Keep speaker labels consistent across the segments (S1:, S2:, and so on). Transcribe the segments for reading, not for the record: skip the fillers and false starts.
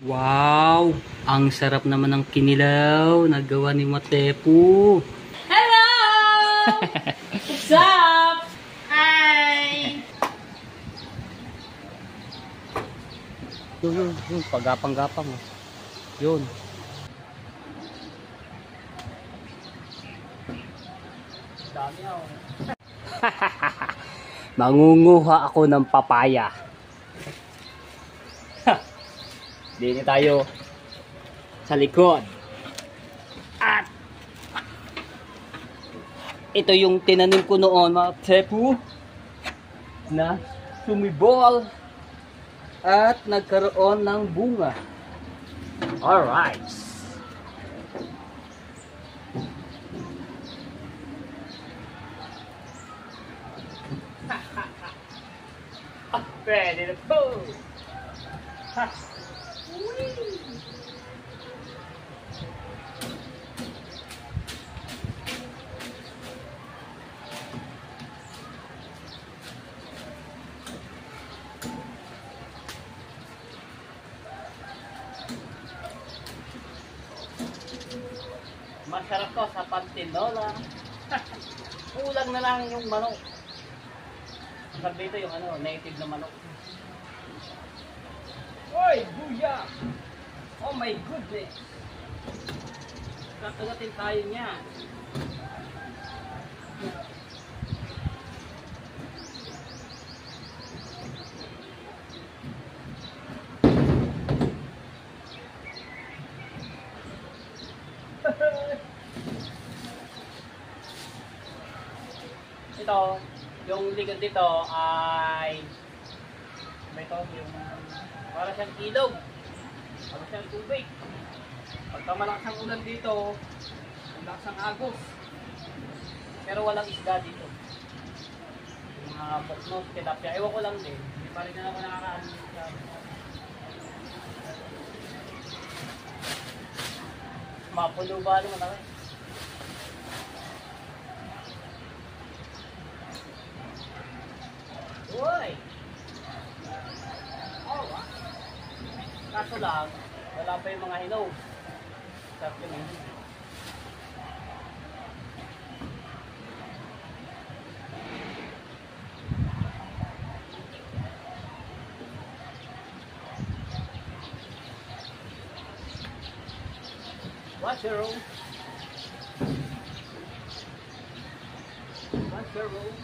S1: Wow! Ang sarap naman ng kinilaw na gawa ni Matepu.
S2: Hello! What's up? Hi!
S1: Yun. Pagapang-gapang. Oh. Yun. Dami ako. Mangunguha ako ng papaya. Dini tayo sa likod. At ito yung tinanim ko noon, mga tepu, na sumibol at nagkaroon ng bunga. Alright. Ready to go. Masarap to sa pantinola. Kulang na lang yung manok. Sabi dito yung native na manok. Oy, buya! Oh my goodness! Kakagatin tayo niya. Ito, yung likod dito ay ito, yung para siyang ilog, para siyang tubig. Pagka malakas ang ulan dito, malakas ang agos, pero walang isda dito. Yung mga boknos, tilapia, ewan ko lang din, hindi pa rin na ako nakakaano sa mapulo ba naman ako. Uy! Alright. Kaso lang, wala pa yung mga hilaw. Sarap yun eh. What's your room? What's your room?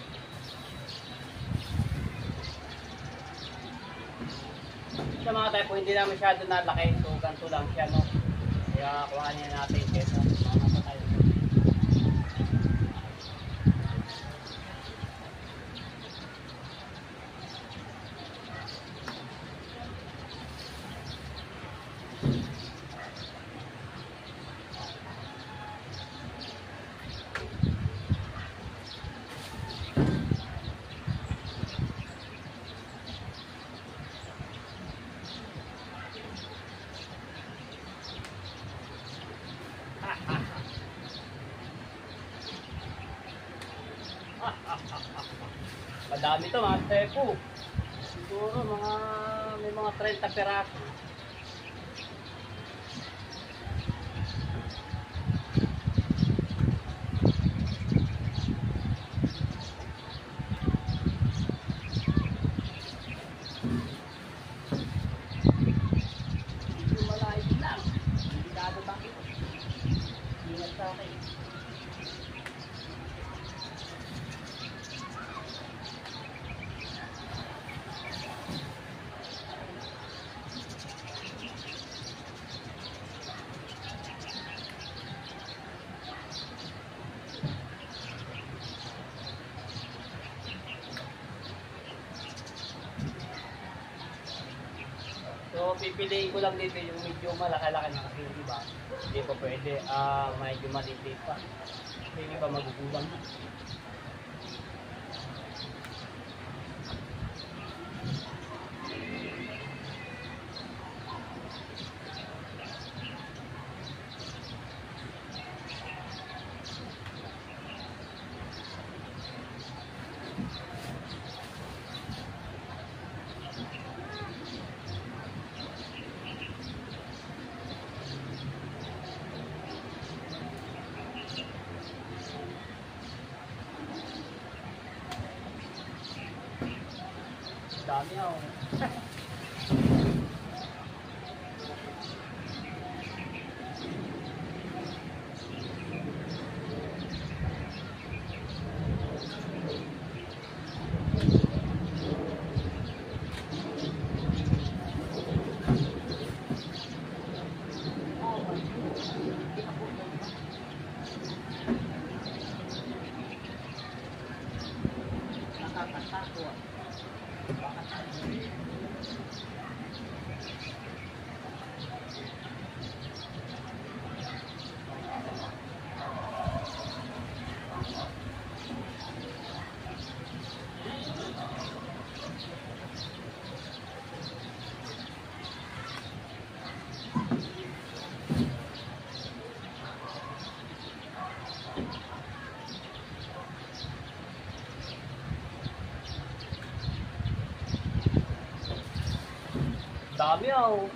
S1: Sa mga type po, hindi na masyado nalaki. So, ganito lang siya, no? Kaya, kuhanin natin kesa mamasa tayo. Madami to mga tepu. Siguro may mga 30 peraso. Medyo malayo lang. Hindi dado bakit. Ingat sa akin. So, pipiliin ko lang dito yung medyo malaki-laki na kasi yung iba. Hindi pa pwede. Medyo maliit pa. Hindi pa magugulang. Dami ako. Dami ako.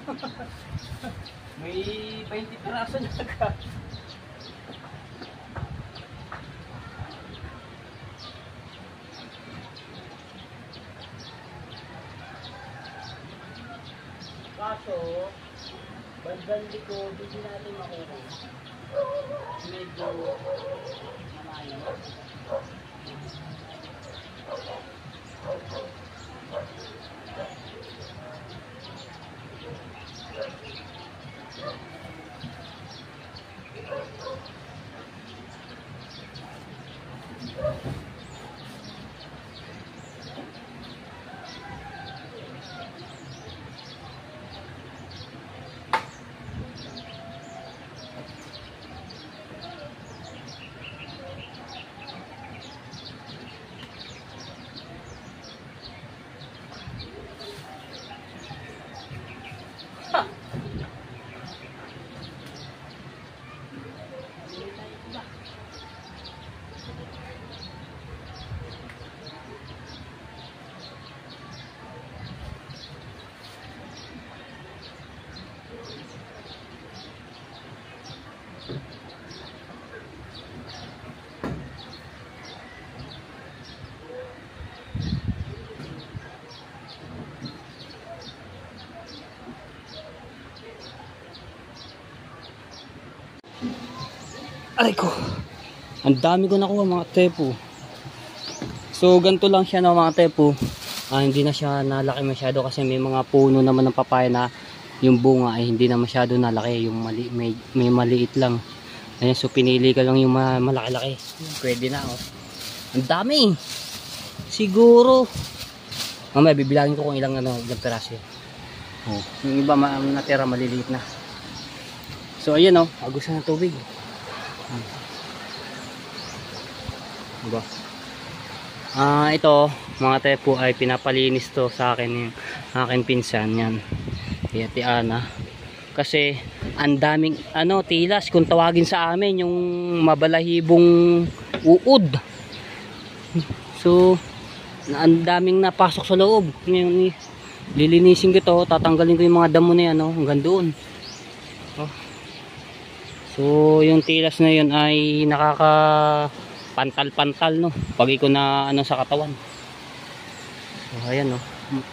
S1: May 20 piraso na ka. Kaso, bandang likod, hindi natin makuha. Medyo malayo. Aray ko. Ang dami ko nakuha mga tepo. So ganito lang siya no, mga tepo. Hindi na siya nalaki masyado kasi may mga puno naman ng papaya na yung bunga ay hindi na masyado nalaki. Yung may maliit lang. Ayan, so pinili ko lang yung malaki-laki. Pwede na oh. Ang dami. Siguro. Mamaya bibilangin ko kung ilang piraso yan. Oh, yung iba natira maliliit na. So ayan oh, agusan ng tubig. Diba? Ito mga tepo ay pinapalinis to sa akin yung aking pinsan yan. Ate Ana. Kasi ang daming tilas kung tawagin sa amin yung mabalahibong uod. So ang daming napasok sa loob. Ngayon lilinisin ko to, tatanggalin ko yung mga damo na yan hanggang doon. So yung tilas na yun ay nakakapantal-pantal no pag iko na sa katawan. So ayan no.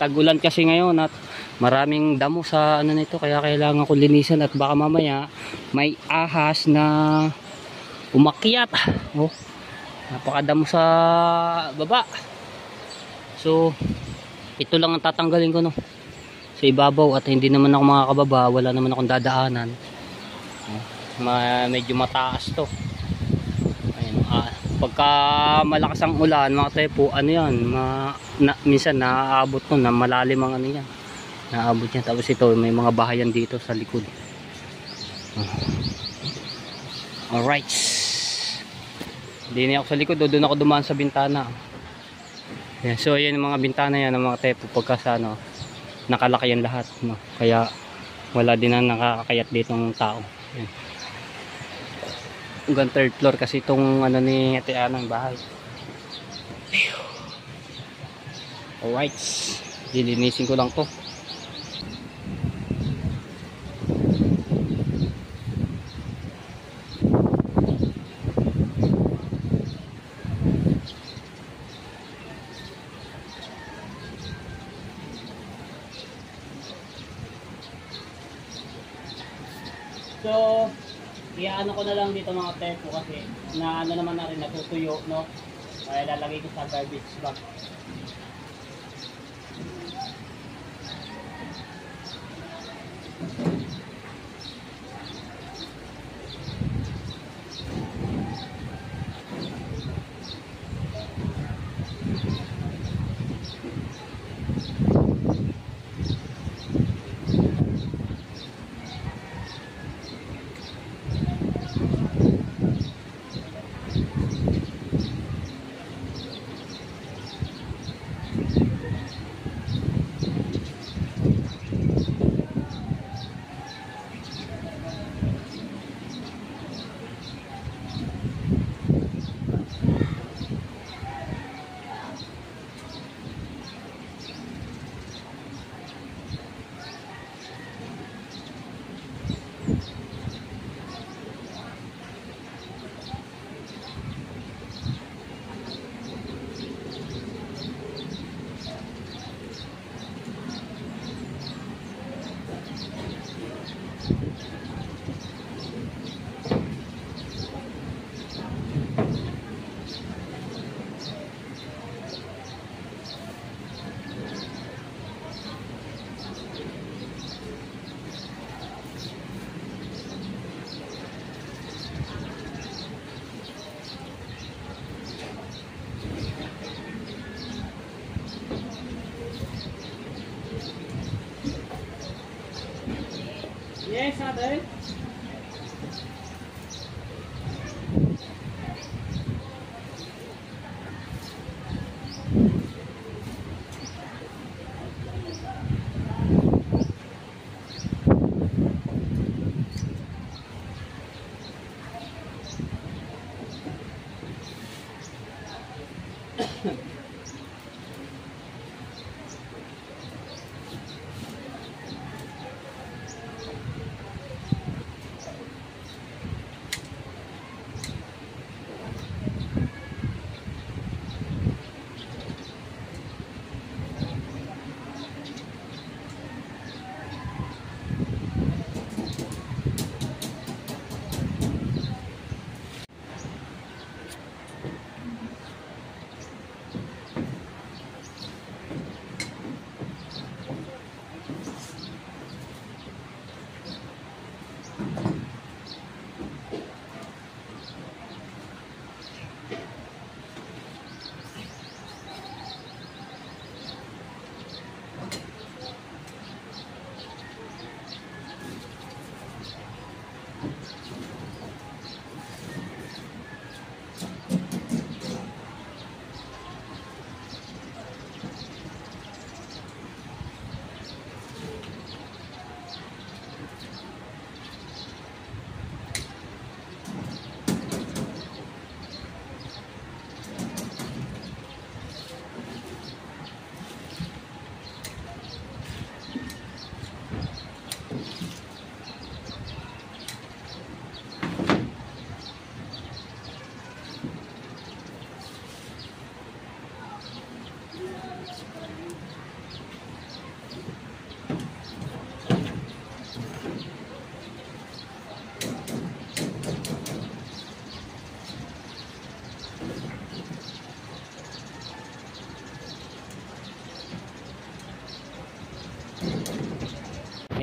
S1: Tag-ulan kasi ngayon at maraming damo sa nito kaya kailangan ko linisan at baka mamaya may ahas na umakyat. Oh. Napakadamo sa baba. So ito lang ang tatanggalin ko no. Sa ibabaw at hindi naman ako makakababa, wala naman akong dadaanan. Medyo mataas to. Ayun, pagka malakas ang ulan mga tepo, yan minsan naaabot to na malalim ang yan, naaabot yan. Tapos ito may mga bahayan dito sa likod. Alright, hindi na ako sa likod, doon ako dumaan sa bintana. Yan, so yan yung mga bintana yan ng mga tepo pagka sa nakalaki yan lahat no? Kaya wala din na nakakakayat dito ng tao. Yan. Hanggang third floor kasi itong ni Ate Ana ng bahay. Alright, lilinisin ko lang to. So, iyaano ko na lang dito mga tepo kasi na ano naman na rin natutuyo, no? Kaya lalagay ko sa garbage bag. Yes, ate.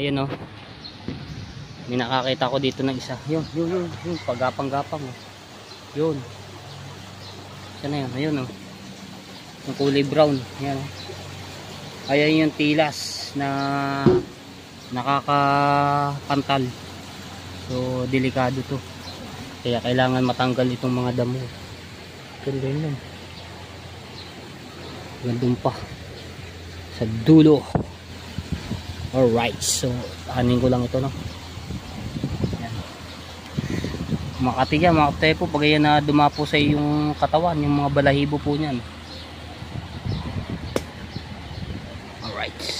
S1: Ayun, oh. May nakakita ko dito ng isa. Yun, pagapang-gapang, oh. Yun. Sana yun, ayun, oh. Yung kulay brown. Ayan, oh. Ayan yung tilas na nakakapantal. So, delikado to. Kaya kailangan matanggal itong mga damo. Ganda yun. Gandun pa. Sa dulo. Alright, so anin ko lang ito, no. Ayan. Makatiga, mga tepo, pag yan na dumapo sa yung katawan, yung mga balahibo po niyan. Alright.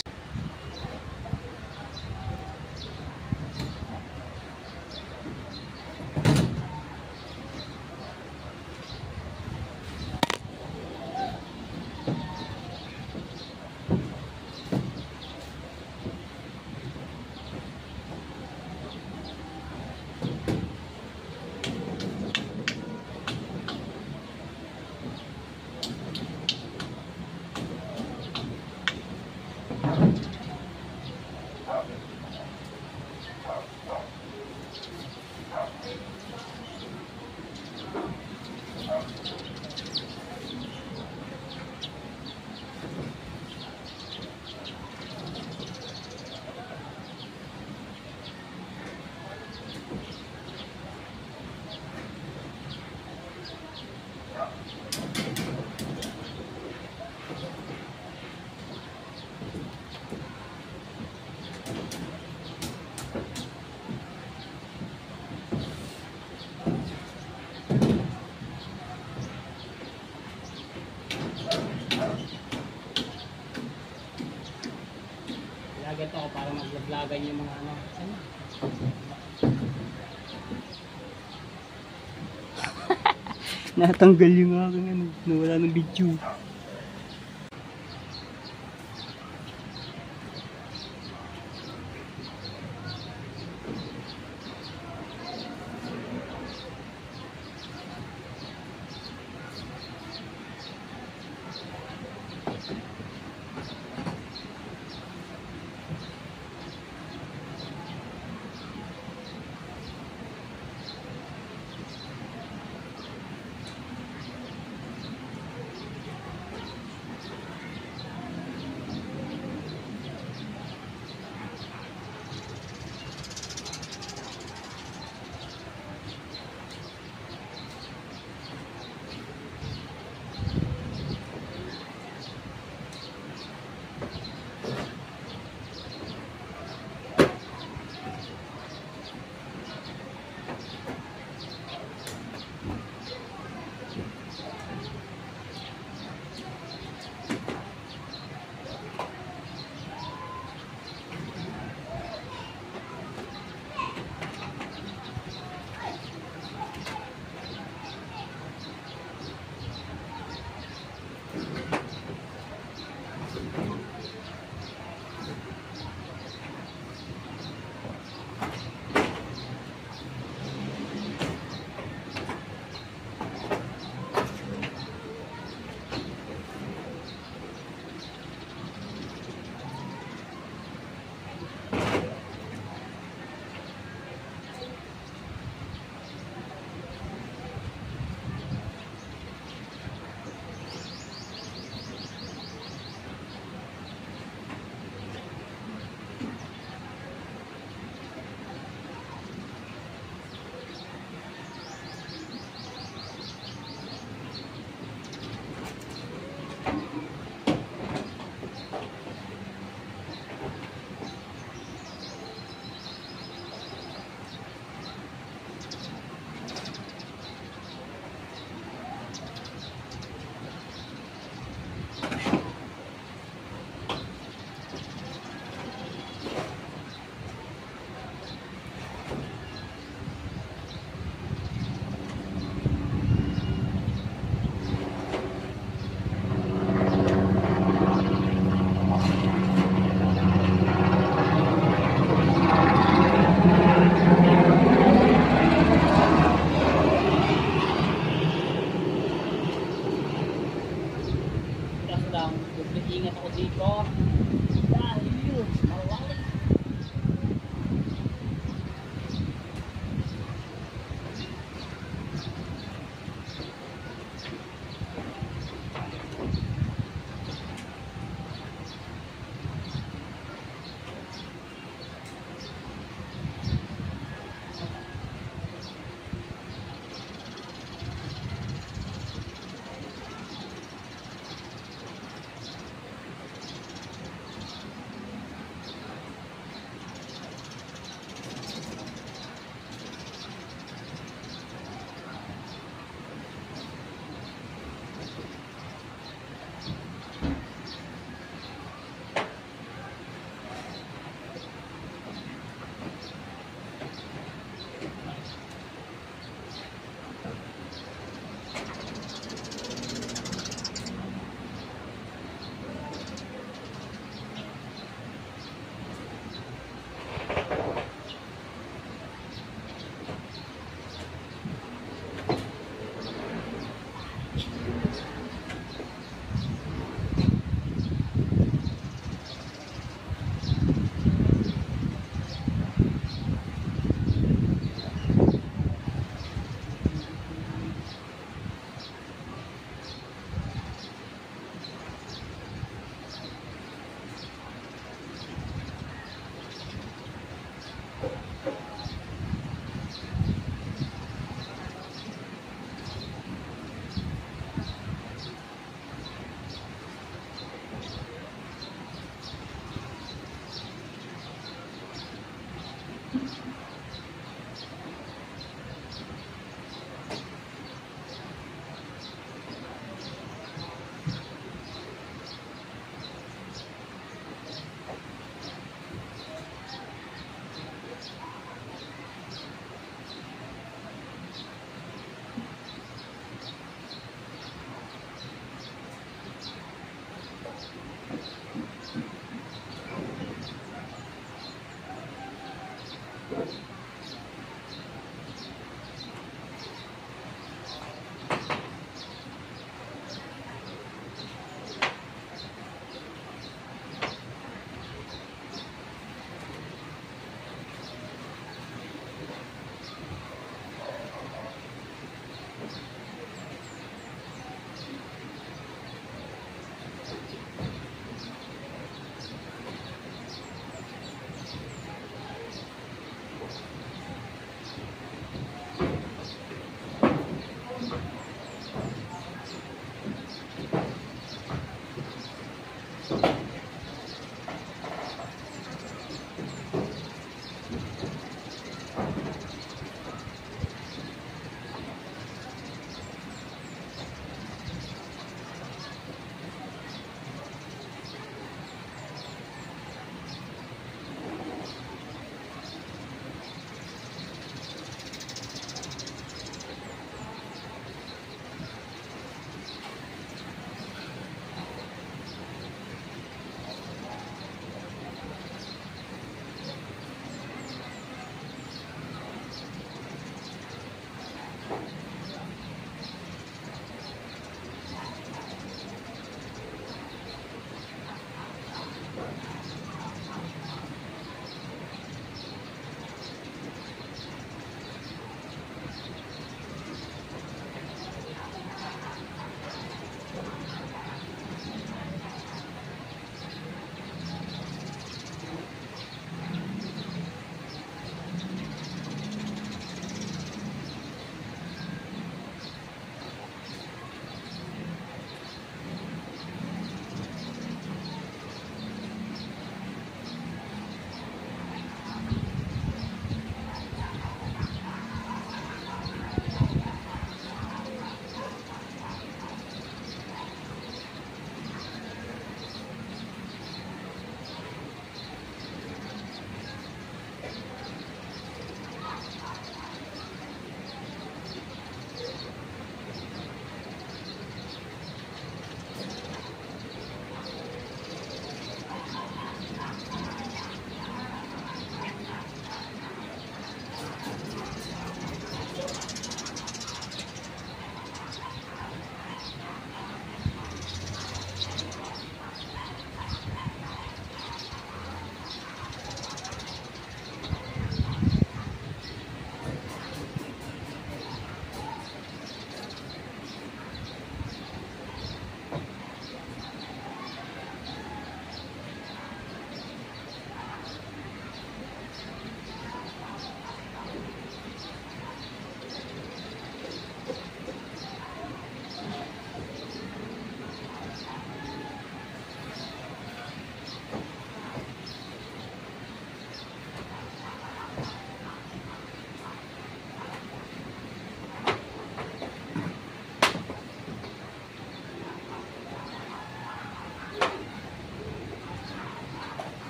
S3: Natanggal yung aking ano, nawala ng video.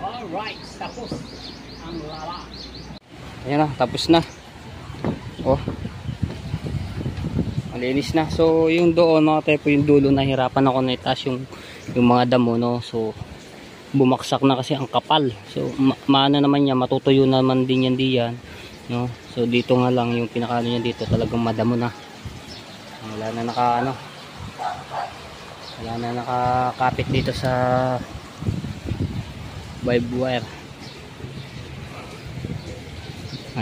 S1: Alright, tapos ang lala.
S3: Ayan na, tapos na. Oh. Malinis na. So, yung doon, mga tepo, yung dulo, nahirapan ako na itaas yung mga damo, no? So, bumaksak na kasi ang kapal. So, maana naman niya, matutuyo naman din yan diyan, no? So, dito nga lang, yung pinakaano niya dito, talagang madamo na. Wala na wala na nakakapit dito sa vibe wire.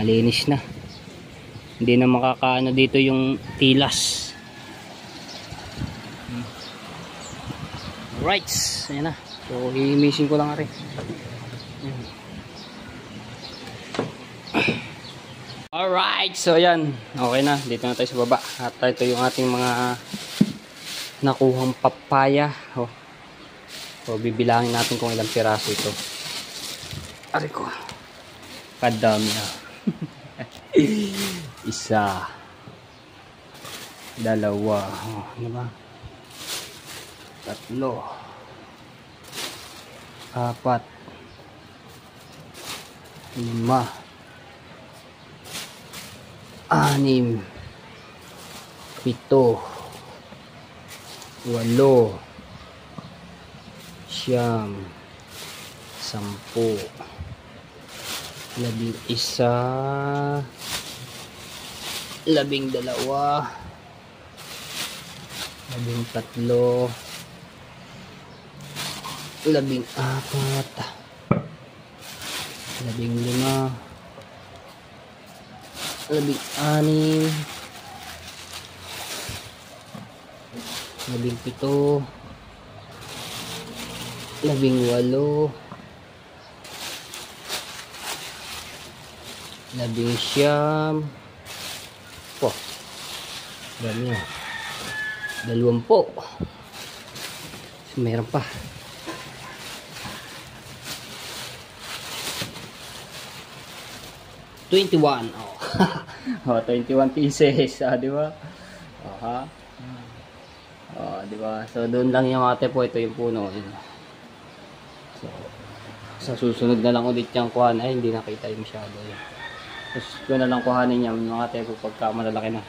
S3: Malinis na. Hindi na makakaano dito yung tilas. Right, ayan na. So, i-missing ko lang rin. Alright, so ayan. Okay na, dito na tayo sa baba. At ito yung ating mga nakuhang papaya. So, bibilangin natin kung ilang piraso ito. Aray ko. Kadami na. Isa. Dalawa. Ano ba? Tatlo. Apat. Lima. Anim. Pito. Walo. Siyam. 10. 11. 12. 13. 14. 15. 16. 17. 18. 19. Po. Dami na. 20. Meron pa. 21. Oh, 21 pieces, di ba? Aha. Oh, di ba? So doon lang yung ate po, ito yung puno. So sa susunod na lang ulit yung kuhan, ay hindi nakita yung masyado. Tapos doon na lang kuhanin niya yung ate po pagka malalaki na.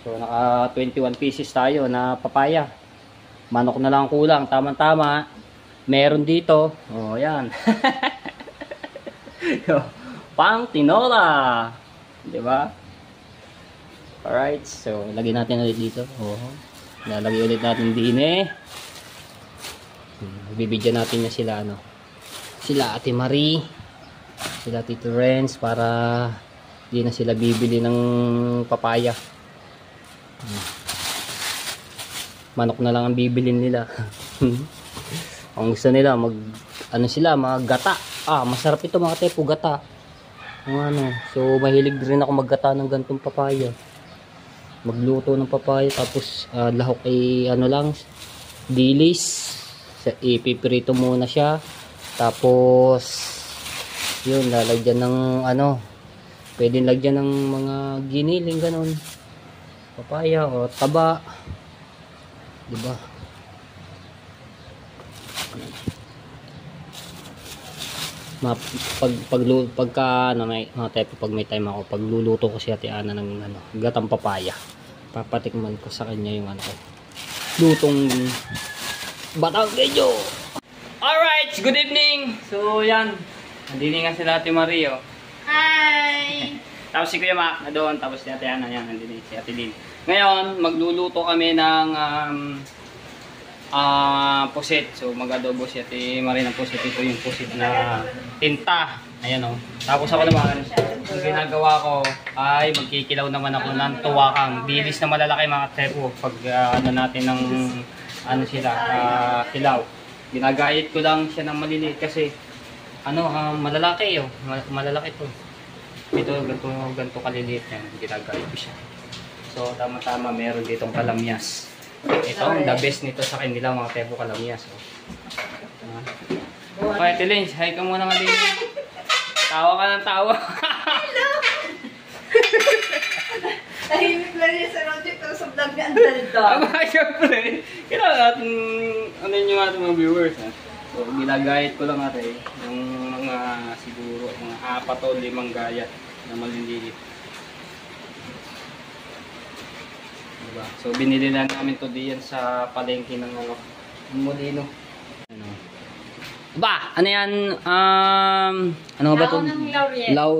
S3: So naka 21 pieces tayo na papaya. Manok na lang kulang, tama-tama. Meron dito. Oh, yan. Pang tinola. 'Di ba? Alright, so lagyan natin ulit dito. Oh. Lalagay ulit natin din eh. Bibigyan natin niya sila ano. Sila Ate Marie, sila Tito Renz para di na sila bibili ng papaya. Manok na lang ang bibilin nila. Ang gusto nila mag ano sila, maggata. Masarap ito mga tepo, gata. Ano, so mahilig rin ako maggata ng gantong papaya. Magluto ng papaya tapos lahok ay ano lang, dilis. Ipiprito muna siya. Tapos yun, lalagyan ng ano, pwedeng lagyan ng mga giniling ganon. Papaya o taba. 'Di ba? Pagka ano, may mga type pag may time ako, pagluluto ko si Ate Ana ng ano, gatang papaya. Papatikman ko sa kanya yung ano, lutong Batanggenyo. Alright, good evening. So yan, nandini nga sila Ate Mario.
S2: Hi!
S3: Tapos si Kuya Mac na doon, tapos si Ate Ana yan, nandini si Ate Lynn. Ngayon, magluluto kami ng pusit. So mag-adobo si Ate Marie ng pusit. Ito yung pusit na tinta. Ayan o. Tapos ako naman, ang ginagawa ko ay magkikilaw naman ako ng tuwakang. Dilis na malalaki mga tepo. Pag ano natin ng ano sila, kilaw. Ginagayit ko lang siya ng maliliit kasi ano, malalaki o. Malalaki to. Ito, ganito kaliliit yan. Ginagayit ko siya. So tama-tama meron ditong kalamyas. Ito ang the best nito sa kanila mga tepo, kalamyas. Okay, Tilins, hi ka muna nga din. Tawa ka ng tawa.
S2: Hello! Tahimik lang niya sa project tapos sa vlog niya ang dalito.
S3: Siyempre, kailangan natin ano yung ating mga viewers. So ginagayat ko lang natin yung mga siguro mga 4 o 5 gayat na maliliit. Diba? So binili na namin to diyan sa palengke ng ano, Molino. Ano? Ba, ano yan? Ano ba to?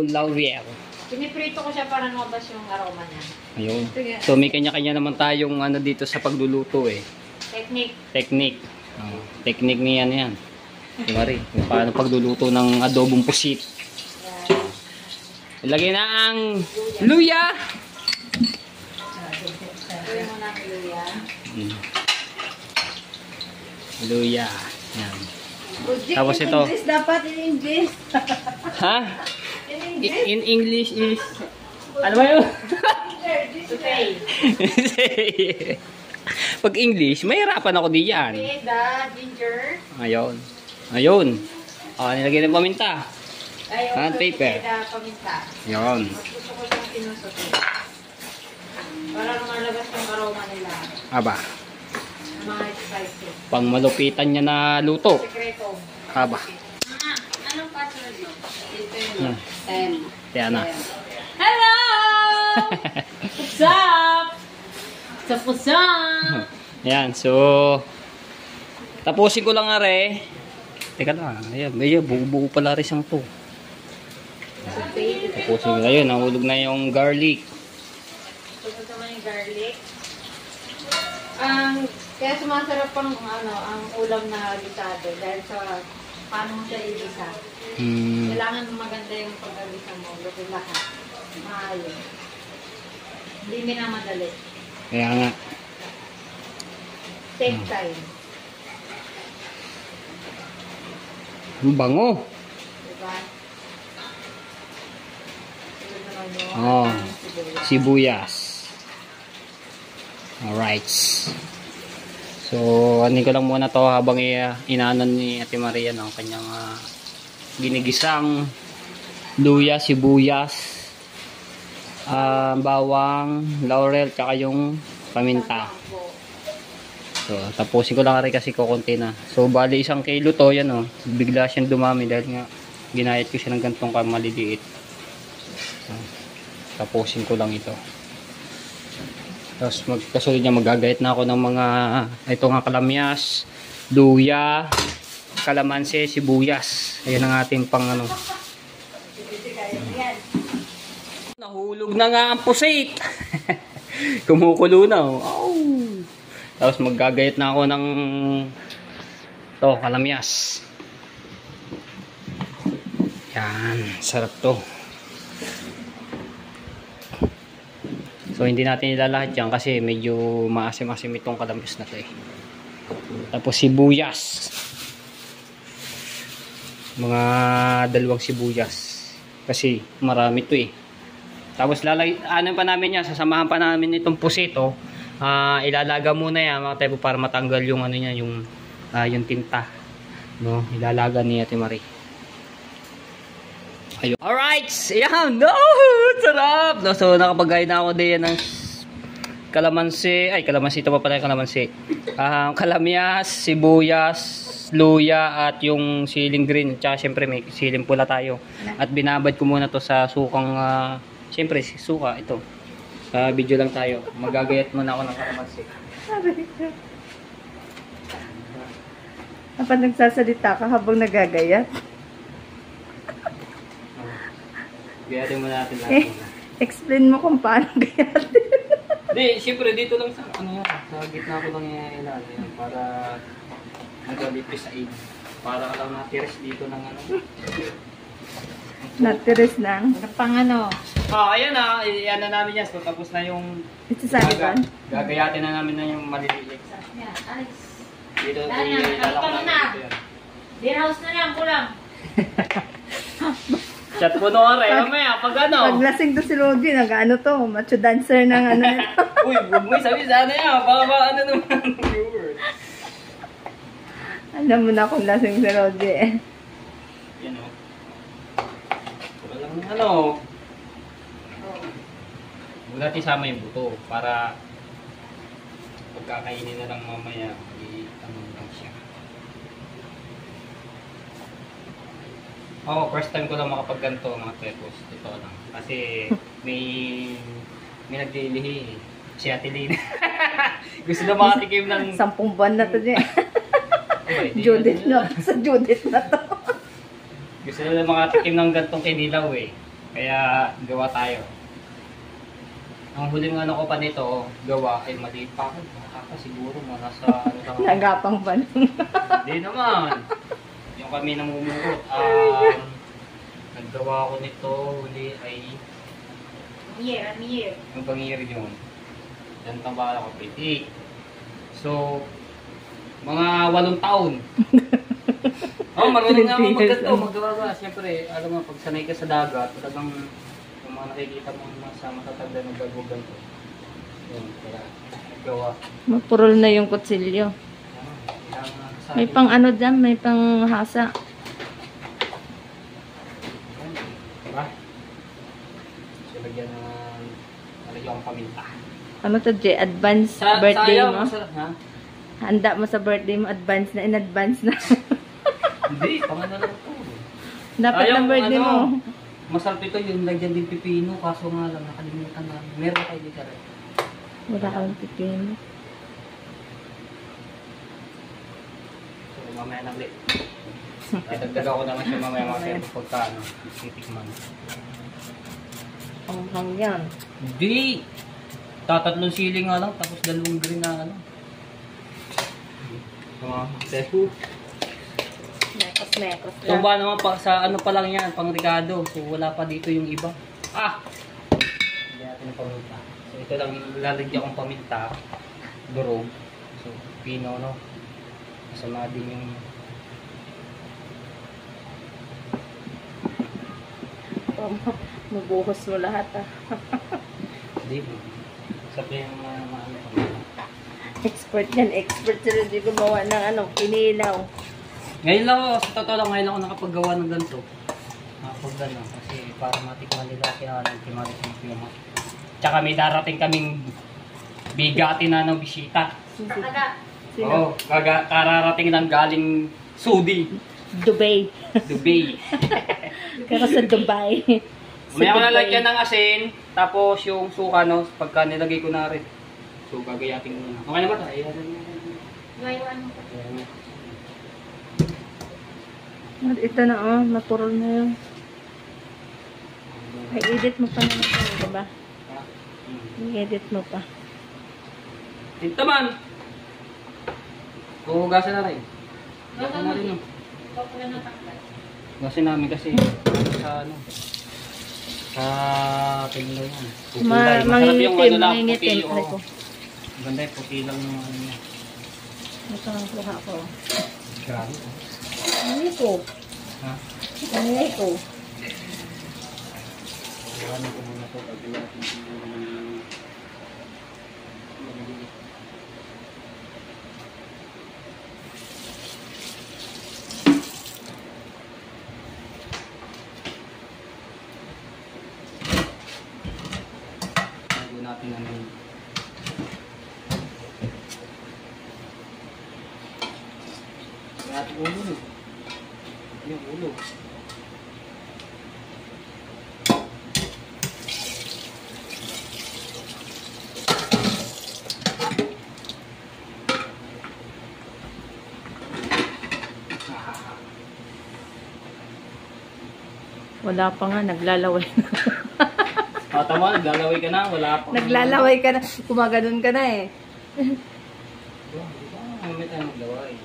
S3: Laurier.
S2: Piniprito ko siya para lumabas yung aroma niya.
S3: Ayun. So may kanya-kanya naman tayong ano dito sa pagluluto eh. Technique. Technique niya yan. Mari, paano pagluluto ng adobong pusit. Ilagay na ang luya.
S2: Gawin mo ng luya.
S3: Luya. Yan.
S2: Ujik,
S3: Tapos
S2: in
S3: ito.
S2: English dapat, in English.
S3: Ha?
S2: In English.
S3: In English is... Ano ba yun?
S2: Today.
S3: Pag English, mahirapan ako di yan.
S2: Okay, the ginger.
S3: Ayun. Ayun. O, nilagay ng paminta.
S2: Ay,
S3: And
S2: also
S3: paper.
S2: the paminta.
S3: Ayun.
S2: Mas gusto ko lang sinusuti. Para lumalabas yung aroma nila.
S3: Aba.
S2: Ng mga spices.
S3: Pang malupitan niya na luto.
S2: Sekreto.
S3: Aba.
S2: Anong password mo?
S3: Hmm.
S2: 10.
S3: Kaya na.
S2: Hello! What's up? What's up?
S3: Ayan, so... Tapusin ko lang nga re. Teka lang. Ayan, buo-buo pala rin siyang to. Tapusin ko. Ayun, nahulog na yung garlic.
S2: Ito naman yung garlic. Kaya sumasarap pang ang ulam na gisado dahil sa paano mo siya igisa. Kailangan maganda yung pag-agisa mo. Luto lahat. Maayos. Hindi minamadali.
S3: Kaya nga.
S2: Take time.
S3: Ang bango.
S2: Diba? Ito naman yung
S3: Oh,
S2: sibuyas.
S3: sibuyas. Alright. So, anin ko lang muna to habang inaanan ni Ate Maria ng kanyang ginigisang luya, sibuyas, bawang, laurel, tsaka yung paminta. So, tapusin ko lang rin kasi kukunti na. So, bali 1 kilo to, yan o. Bigla siyang dumami dahil nga ginayat ko siya ng gantong maliliit. So, tapusin ko lang ito. Tapos kasunod niya magagayat na ako ng mga ito nga kalamyas, luya, kalamansi, sibuyas. Ayan ang ating pang ano. Nahulog na nga ang pusit. Kumukulo na oh. Oh. Tapos maggagayat na ako ng to, kalamyas. Yan, sarap to. So hindi natin ilalahat yan kasi medyo maasim-asim itong kalamyas na to eh. Tapos sibuyas. Mga 2 sibuyas. Kasi marami to eh. Tapos ano pa namin yan, sasamahan pa namin itong pusito. Ilalaga muna yan mga tepo para matanggal yung ano niya, yung tinta. No, ilalaga ni Ate Marie. Ayun. Alright, ayan, no, sarap. No, so nakapagay na ako din ng kalamansi, ito pa pala yung kalamansi. Kalamyas, sibuyas, luya at yung siling green. Tsaka syempre may siling pula tayo. At binabad ko muna to sa sukang, syempre suka ito. Sa video lang tayo. Magagayat muna ako ng kalamansi.
S2: Kapag nagsasalita ka habang nagagayat.
S3: Gayatin muna natin lahat.
S2: Explain mo kung paano gayatin.
S3: Hindi, syempre dito lang sa sa gitna ko lang ilalim para nagalipis sa aid. Para lang natiris dito ng ano.
S2: Natiris ng pang ano.
S3: Ayan na, iyan na namin yan. So, tapos na yung
S2: Isasaliban.
S3: gagayatin na namin na yung maliliit.
S2: Yan, Alex.
S3: Dito,
S2: Yan,
S3: ilalak
S2: nakita mo
S3: namin
S2: na.
S3: dito yan.
S2: Dinhouse na lang, kulang.
S3: Chat po no, Aray. Mamaya, pag ano.
S2: Pag lasing to si Rogie, nag-ano to, macho dancer ng ano.
S3: Uy, huwag mo sabi sana yan. Baka ano naman.
S2: Alam mo na kung lasing si Rogie eh.
S3: Yan o. Walang ano. Huwag natin isama yung buto para pagkakainin na lang mamaya, i-tanong lang siya. First time ko lang makapagganto mga tepos. Ito lang. Kasi may nagdilihi. Si Ate Lynn. Gusto na makatikim ng...
S2: 10 buwan na to dyan.
S3: Okay,
S2: Judith na. Sa Judith na to.
S3: Gusto na makatikim ng gantong kinilaw eh. Kaya gawa tayo. Ang huling ano ko pa nito, gawa ay maliit pa ako. Siguro mga nasa ano lang.
S2: Nagapang pa.
S3: Hindi naman. Yung kami namumukot. Naggawa ko nito huli ay
S2: Ano year?
S3: yung pangiri yun. Yan tambala ko, 28. So, mga 8 taon. Oh, marunong naman magganto, maggawa. Siyempre, alam mo, pag sanay ka sa dagat, talagang yung mga nakikita mo sa matatanda ng ganto. Yun, kaya naggawa.
S2: Mapurol na yung kutsilyo. May pang ano dyan, may pang hasa.
S3: Diba? So, nalagyan akong paminta.
S2: Ano to, Jay? Advance birthday
S3: sayang,
S2: mo?
S3: Ha?
S2: Handa mo sa birthday mo, advance na, in advance na.
S3: Hindi, pangano lang ito.
S2: Dapat
S3: Sayang,
S2: ng birthday mo.
S3: Masarap ito yung lagyan din pipino, kaso nga lang, nakalimutan na. Meron kayo dito rin.
S2: Wala kang pipino.
S3: So, mamaya na ulit. Dagdagan ko naman siya mamaya mga pagka, titikman.
S2: Panghang yan.
S3: Hindi! Tatatlong sili nga lang, tapos 2 green na ano. Mga sefu.
S2: Mekos
S3: So ba naman sa ano pa lang yan, pang Ricardo. So wala pa dito yung iba. Hindi natin paminta. So ito lang lalagyan kong paminta. Durog. So pino no. Masama din yung
S2: Mabuhos mo lahat
S3: hindi. Sabi yung mga ano.
S2: Expert yan. Expert sila di gumawa ng inilaw.
S3: Ngayon lang ako, sa totoo lang, ngayon lang ako nakapaggawa ng ganito. Nakapag-gano, kasi para matikman nila kaya nagtimalit yung piyama. Tsaka may darating kaming bigati na ng bisita.
S2: Sino?
S3: Oo, kararating ng galing Saudi.
S2: Dubai.
S3: Dubai.
S2: Kaya sa Dubai.
S3: May ako nalagyan ng asin, tapos yung suka, no, pagka nilagay ko na rin. So, gagayatin ko na. Okay na ba ito?
S2: Ngayon mo. Ito na napurol na yun. Ay, edit mo pa naman ito, diba? I-edit mo pa.
S3: Ito man! Huhugasan na rin. Huhugasan na rin, no? Hugasan namin kasi sa ano, sa tinglo yan.
S2: Mangingitim, mangingitim.
S3: Ganda yung puti lang yung ano niya.
S2: Ito ang kuha ko.
S3: Grabe.
S2: Ano ko?
S3: Ha?
S2: Ano ko?
S3: Ano ko muna ito? Bago natin ano yun. Ating ulo. Yung ulo.
S2: Wala pa nga, naglalaway na.
S3: Tama, naglalaway ka na. Wala pa.
S2: Naglalaway ka na. Kumaganon ka na eh.
S3: May tayo maglaway.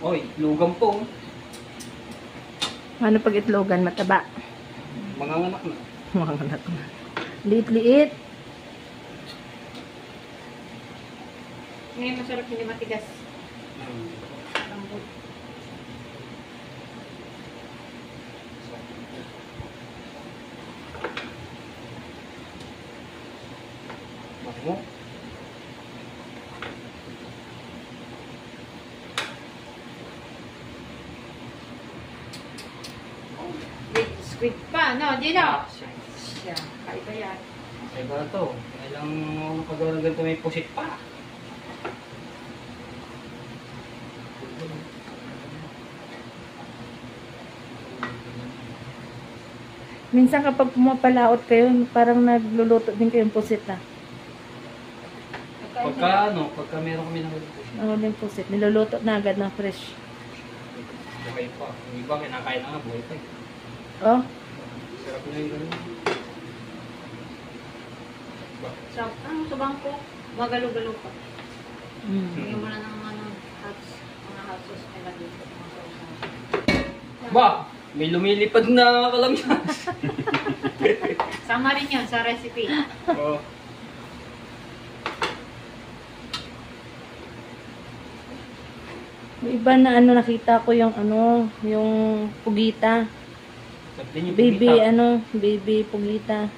S3: Oy, lugang po.
S2: Ano pag itlogan? Mataba.
S3: Manganganak na.
S2: Mga anak na. Liit-liit. Ngayon masarap hindi matigas. Lambot.
S3: Bango.
S2: Squid pa, no? Gino?
S3: Ah,
S2: Siya, kaiba yan.
S3: Ay ba ito? Kailang paggawa ng ganito may pusit pa.
S2: Minsan kapag pumapalaot kayo, parang nagluluto din kayong pusit na.
S3: Pagka meron kami ng pusit.
S2: Ano yung pusit? Niluluto na agad na fresh.
S3: Buhay pa. Yung iba, kinakain na nga, buhay pa.
S2: Oh?
S3: Sarap na yung gano'n.
S2: Sarap. Ano sa bangko? Magalo-galo pa.
S3: Hmm.
S2: Hindi mo na ng mga hot sauce nila dito.
S3: Ba, may lumilipad na kalamyas.
S2: Sama rin yan sa recipe.
S3: Oo.
S4: May iba na ano, nakita ko yung ano, yung pugita. Baby, baby pugita.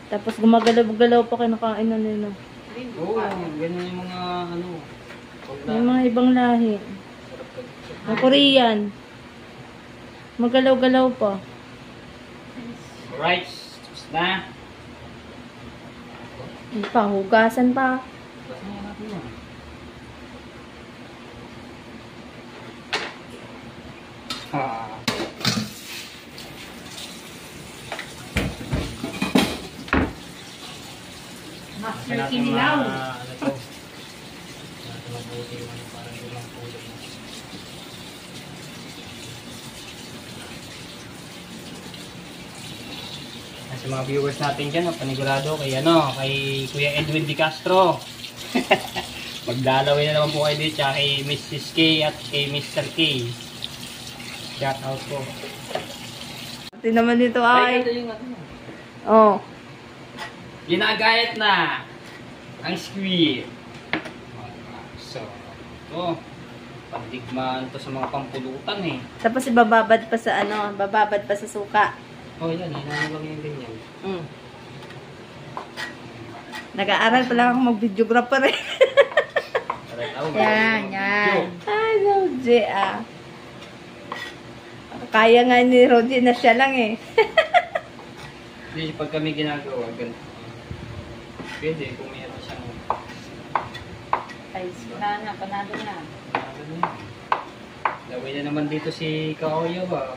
S4: Tapos gumagalaw-galaw pa kinakain na nila.
S3: Oo, ganyan yung mga ano.
S4: May mga ibang lahi. Ang Korean. Magalaw-galaw pa.
S3: Alright, tapos na.
S4: Ano pa, hugasan pa.
S3: Tapos na natin yan. Ah.
S2: Master Kinilaw.
S3: Ano to? Natin mabuti yung ano, parang ilang pulot na. Sa mga viewers natin dyan, panigurado kay Kuya Edwin Di Castro. Magdalawin na naman po kayo dito, tsaka kay Mrs. K at kay Mr. K. Shout out po.
S4: Ito naman dito ay.
S3: Ito yung ano.
S4: Oh.
S3: Ginagayat na ang squid. So, ito. Pandigmaan to sa mga pampulutan eh.
S4: Tapos ibababad pa sa ano, bababad pa sa suka.
S3: Oh, yan. Yan lang yung ganyan.
S4: Mm. Nag-aaral pa lang ako mag-videographer eh.
S2: Yan, yan.
S4: Ay, Roji ah. Kaya nga ni Roji na siya lang eh.
S3: Hindi, pag kami ginagawa, ganito. Pwede, kung mayroon siyang...
S2: Ay, wala na, panado na.
S3: Laway na naman dito si Kaoya ba?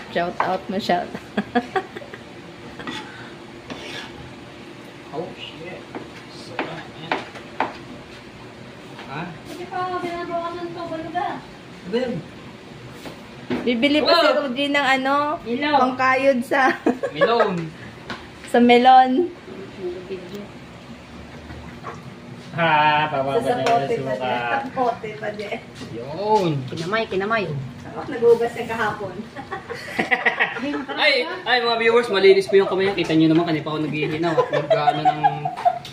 S4: Shout out mo, shout.
S3: Oh, shit. So, yan. Ha?
S2: Hindi pa ako binabawasan to, baluga.
S3: Ben.
S4: Bibili pa si Roji ng ano,
S2: Ilaw.
S4: pangkayod sa
S3: Milon.
S4: sa melon.
S3: Ha, bababa
S4: Sa
S3: na
S4: pote
S3: yung
S4: pa
S3: suka.
S4: din. Sa pote pa din.
S3: Yun.
S2: Kinamay, kinamay.
S4: Ako, nag-ugas na kahapon.
S3: Ay, mga viewers, malinis po yung kamay. Kita nyo naman, kanina pa ako naghihinaw. Nag-ano ng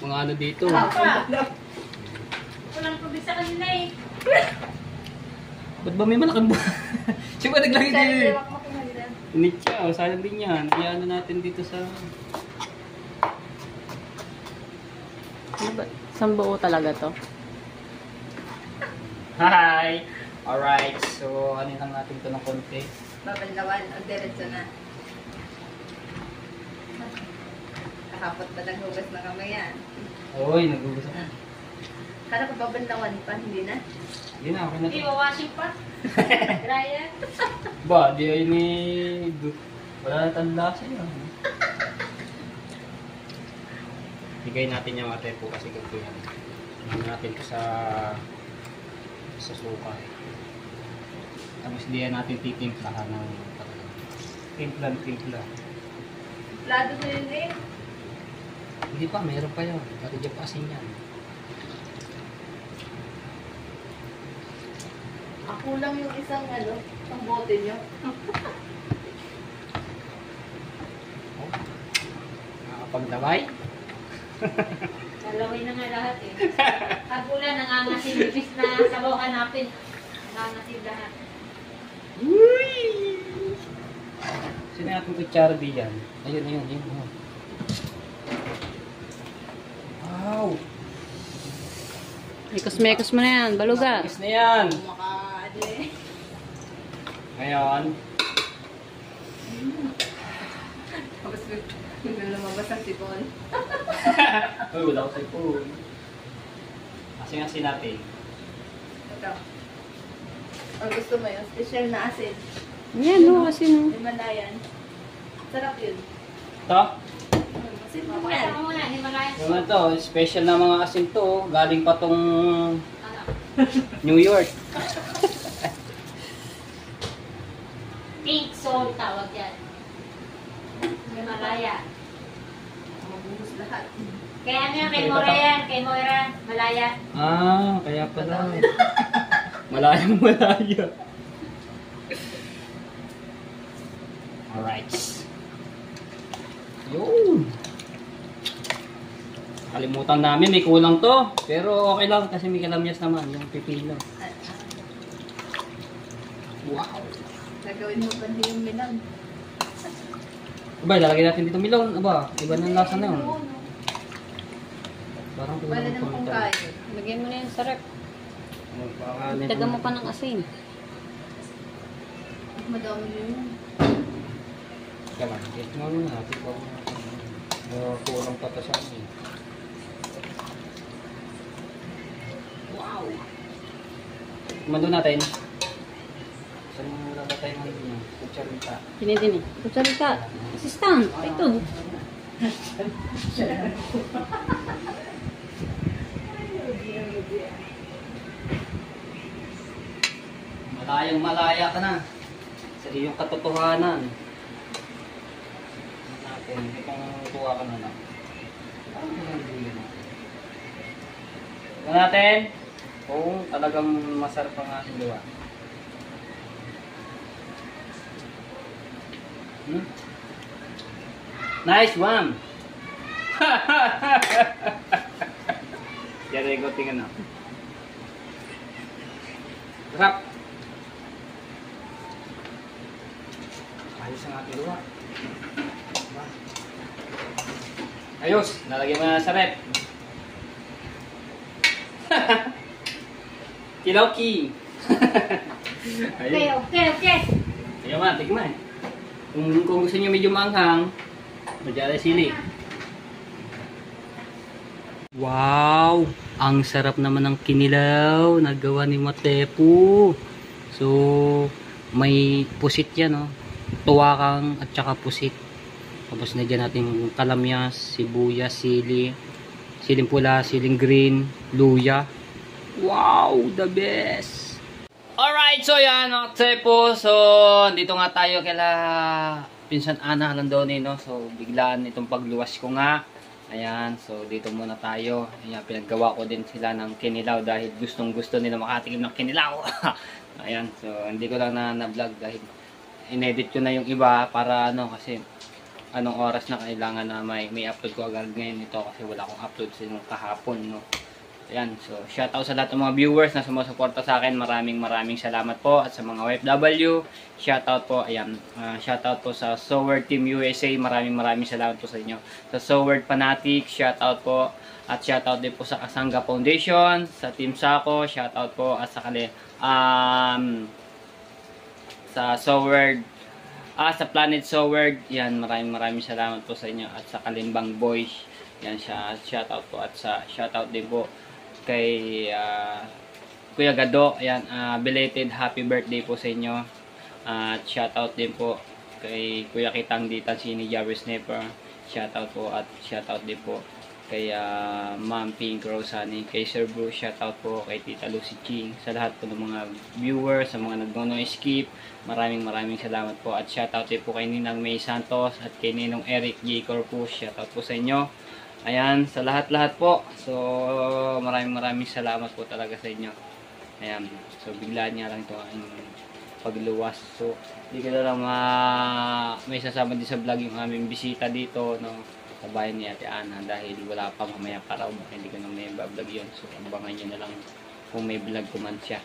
S3: mga ano dito.
S2: Walang tubig sa kanila eh.
S3: Ba't ba may malaking buha? Siya ba naglagay dito? Nitya, o sayang din yan. Iyan natin dito sa...
S4: Ano ba? Isang buo talaga to.
S3: Hi! Alright, so ano lang natin ito ng konti.
S4: Babanlawan, o diretso na. Kahapot pa naghugas na kamay yan.
S3: Uy, nagugas ako.
S4: Kala ko babanlawan pa, hindi na.
S3: Hindi na, okay na
S2: Hindi,
S3: ito.
S2: wawashing pa. Dryer.
S3: Ba, di ay ni... Wala na tanda sa'yo. Bigay natin yung mga tepo kasi ganito yan. Bigyan natin ito sa suka. Tapos di yan natin titimplahan ng timpla.
S4: Plado na yun eh.
S3: Hindi pa, meron pa yun. Dati dyan pa asin yan.
S4: Ako lang yung isang ano, ang bote nyo.
S3: Nakakapagdaway.
S2: Dalaway na nga lahat eh. Kagulan, nangangasin. Ibis na sabaw hanapin. Nangangasin lahat.
S3: Uy! Sino natin kutsara diyan? Ayun. Wow!
S4: Mekos mo na yan, baluga.
S3: Nakakis na yan!
S4: Makaano eh.
S3: Ngayon,
S4: Tapos biglang lumabas ang sipon.
S3: uy, wala ko sa ipon. Asin natin.
S4: Ito. Ang gusto mo yun, special na asin.
S2: Yan, no, kasi no.
S4: Himalayan. Sarap yun.
S3: Ito?
S4: Asin mo
S2: Pakita
S4: yan.
S2: mo muna, Himalaya.
S3: Yung to, special na mga asin to. Oh. Galing pa tong
S2: Ano?
S3: New York.
S2: Pink salt tawag yan. Himalaya.
S4: Mabuhos lahat.
S2: Kay ano yan, kay Moira yan, kay Moira, Malaya.
S3: Ah, kaya pala. Malayang malaya. Alright. Yun. Kalimutan namin, may kulang to. Pero okay lang kasi may kalamyas naman, yung pipino. Wow.
S2: Gagawin mo pa din yung milang.
S3: Aba, lalagyan natin dito milon. Aba, iba ng lasa na yun. Parang kulang
S2: Wala
S3: ng
S2: nang kung
S3: pangkal.
S2: kaya. Lagyan mo na yung sarap.
S3: Taga
S2: mo pa ng asin. Madami yun.
S3: Kaya lang, ito nga muna natin kung kulang pa ito sa amin. Wow! Mando natin. Saan mo lalagay ng kutsarita?
S2: Dinidin eh. Kutsalita. Assistant. Ito.
S3: Malayang malaya ka na. Sa iyong katotohanan. Natin, itong kuha ka na lang. Ito natin kung talagang masarap ang ating gawa. Nice one! Yan ay tingnan na. Sarap! Ayos ang ating gawa. Ayos! Nalagyan mo na sa rep. Kiloki!
S2: Okay.
S3: Ayaw man, tigman. Kung gusto niyo medyo manghang, magyari sili. Wow! Ang sarap naman ng kinilaw na gawa ni Matepo. So, may pusit yan, no? Tuwakang at saka pusit. Tapos na dyan natin kalamyas, sibuyas, sili, siling pula, siling green, luya. Wow! The best! Alright, so yan mga Tepo. So, dito nga tayo kila Pinsan Ana Landoni, no? So, biglaan itong pagluwas ko nga. Ayan, so dito muna tayo. Ayan, pinaggawa ko din sila ng kinilaw dahil gustong gusto nila makatikim ng kinilaw. Ayan, so hindi ko lang na-vlog dahil inedit ko na yung iba para ano, kasi anong oras na kailangan na may upload ko agad ngayon ito kasi wala akong upload sinong kahapon, no? Ayan, so shoutout sa lahat ng mga viewers na sumusuporta sa akin. Maraming salamat po. At sa mga OFW, shoutout po. Ayan, shoutout po sa Soward Team USA. Maraming salamat po sa inyo. Sa Soward Fanatic, shoutout po. At shoutout din po sa Kasanga Foundation, sa Team Sako, shoutout po. At sa sa Soward, sa Planet Soward, yan, maraming salamat po sa inyo. At sa Kalimbang Boys, yan, shoutout po. At sa shoutout din po kay Kuya Gado, ayan, belated happy birthday po sa inyo. At shoutout din po kay Kuya Kitang Ditan Sini Jarvis Sniper, shoutout po. At shoutout din po kay Ma'am Pink Rosani, kay Sir Bruce, shoutout po kay Tita Lucy Ching, sa lahat po ng mga viewers, sa mga nagno-skip, maraming salamat po. At shoutout din po kay Ninang May Santos at kay Ninong Eric J. Corpus, shoutout po sa inyo. Ayan, sa lahat po. So, maraming salamat po talaga sa inyo. Ayan, so biglaan niya lang ito ang pagluwas. So, hindi ko na lang may sasama din sa vlog yung aming bisita dito, no, sa bahay ni Ate Ana, dahil wala pa mamaya pa raw, hindi ko na may vlog yun. So, abangan nyo na lang kung may vlog ko man siya.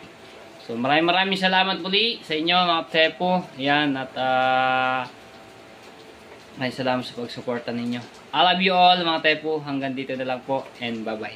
S3: So, maraming salamat muli sa inyo mga Tepo. Ayan, at maraming salamat sa pagsuporta ninyo. I love you all mga Tepo. Hanggang dito na lang po and bye bye.